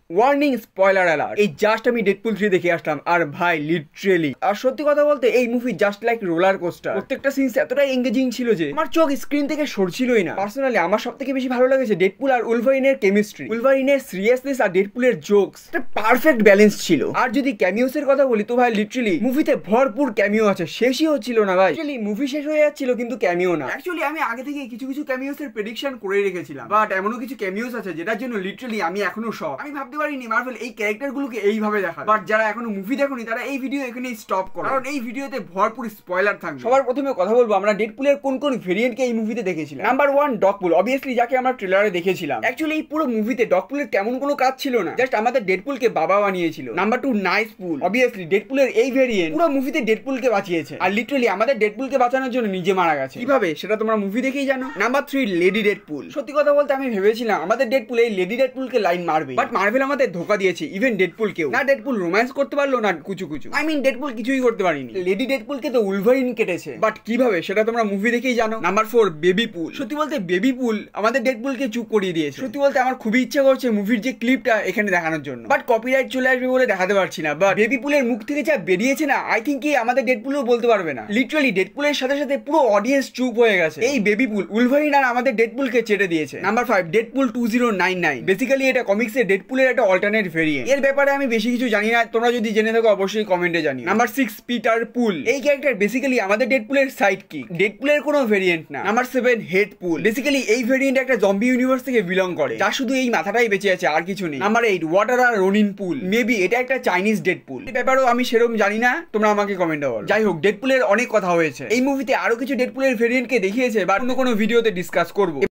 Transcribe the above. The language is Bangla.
Warning spoiler alert. এই জাস্ট আমি ডেডপুল 3 দেখে আসলাম আর ভাই লিটারেলি আর সত্যি কথা বলতে এই movie just like roller coaster. প্রত্যেকটা সিনস এতটাই এঙ্গেজিং ছিল যে আমার চোখ স্ক্রিন থেকে সরছিলই না। পার্সোনালি আমার সবথেকে বেশি ভালো লেগেছে ডেডপুল আর উলভারিনের কেমিস্ট্রি। উলভারিনের সিরিয়াসনেস আর ডেডপুলের জোকস একটা পারফেক্ট ব্যালেন্স ছিল। আর যদি ক্যামিওস এর কথা বলি তো ভাই লিটারেলি মুভিতে ভরপুর ক্যামিও আছে, শেষই হচ্ছিল না ভাই। অ্যাকচুয়ালি মুভি শেষ হয়ে যাচ্ছিল কিন্তু ক্যামিও না। অ্যাকচুয়ালি আমি আগে থেকে কিছু কিছু ক্যামিওস এর প্রেডিকশন করে রেখেছিলাম, বাট এমনও কিছু ক্যামিওস আছে যেটার জন্য লিটারেলি আমি এখনো শক। আমি ভাবতে পারিনি মার্ভেল এই ক্যারেক্টার গুলোকে এইভাবে দেখাবে। বাট যারা এখনো মুভি দেখোনি তারা এই ভিডিও এখানেই স্টপ করো, কারণ এই ভিডিওতে ভরপুর স্পয়লার থাকবে। সবার প্রথমে কথা বলবো আমরা ডেডপুলের কোন কোন ভেরিয়েন্টকে এই মুভিতে দেখেছিলাম। নাম্বার 1 ডগপুল, অবভিয়াসলি যাকে আমরা ট্রেলারে দেখেছিলাম। অ্যাকচুয়ালি এই পুরো মুভিতে ডগপুলের তেমন কোনো কাজ ছিল না, জাস্ট আমাদের ডেডপুলকে বাবা বানিয়েছিল। নাম্বার 2 নাইস পুল, অবভিয়াসলি ডেডপুলের এই ভেরিয়েন্ট পুরো মুভিতে ডেডপুলকে বাঁচিয়েছে আর লিটারালি আমাদের ডেডপুলকে বাঁচানোর জন্য নিজে মারা গেছে। কিভাবে সেটা তোমরা মুভি দেখেই জানো। Number 3 lady Deadpool. সত্যি কথা বলতে আমি ভেবেছিলাম আমাদের ডেডপুল এই লেডি ডেডপুলকে লাইন মারবে, বাট মার্ভেল আমাদের ধোকা দিয়েছে। ইভেন ডেডপুলকেও না, ডেডপুল রোম্যান্স করতে পারলো না কুচু কুচু, আই মিন ডেডপুল কিছুই করতে পারিনি। লেডি ডেডপুলকে তো উলভারিন কেটেছে, বাট কিভাবে সেটা তোমরা মুভি দেখেই জানো। নাম্বার 4 বেবি পুল। সত্যি বলতে বেবি পুল আমাদের ডেডপুলকে চুপ করিয়ে দিয়েছে। সত্যি বলতে আমার খুবই ইচ্ছা করছে মুভির যে ক্লিপটা এখানে দেখানোর জন্য, বাট কপিরাইট চলে আসবে বলে দেখাতে পারছি না। বাট বেবি পুলের মুখ থেকে যা বেরিয়েছে না, আই থিঙ্ক কি আমাদের ডেডপুলও বলতে পারবে না। লিটারালি ডেডপুলের সাথে সাথে পুরো অডিয়েন্স চুপ হয়ে গেছে। এই বেবি পুল উলভারিন আর আমাদের ডেডপুলকে চেটে দিয়েছে। Number 5 Deadpool 2099। বেসিক্যালি এটা কমিক্সে ডেডপুলের একটা অল্টারনেট ভেরিয়েন্ট। এর ব্যাপারে আমি বেশি কিছু জানি না, তোমরা যদি জেনে থাকো অবশ্যই কমেন্টে জানিও। নাম্বার 6 পিটার পুল। এই ক্যারেক্টার বেসিক্যালি আমাদের ডেডপুলের সাইড কিক, ডেডপুলের কোনো ভেরিয়েন্ট না। নাম্বার 7 হেড পুল। বেসিক্যালি এই ভেরিয়েন্ট একটা জম্বি ইউনিভার্স থেকে বিলং করে, যা শুধু এই মাথাটাই বেঁচে আছে আর কিছু নেই। নাম্বার 8 ওয়াটার আর রনিন পুল। মেবি এটা একটা চাইনিজ ডেডপুল, এই ব্যাপারেও আমি সেরকম জানি না, তোমরা আমাকে কমেন্টে বলো। যাই হোক, ডেডপুলের অনেক কথা হয়েছে। এই মুভিতে আরো কিছু ডেডপুলের ভেরিয়েন্টকে দেখিয়েছে বা অন্য কোনো ভিডিওতে ডিসকাস করবো।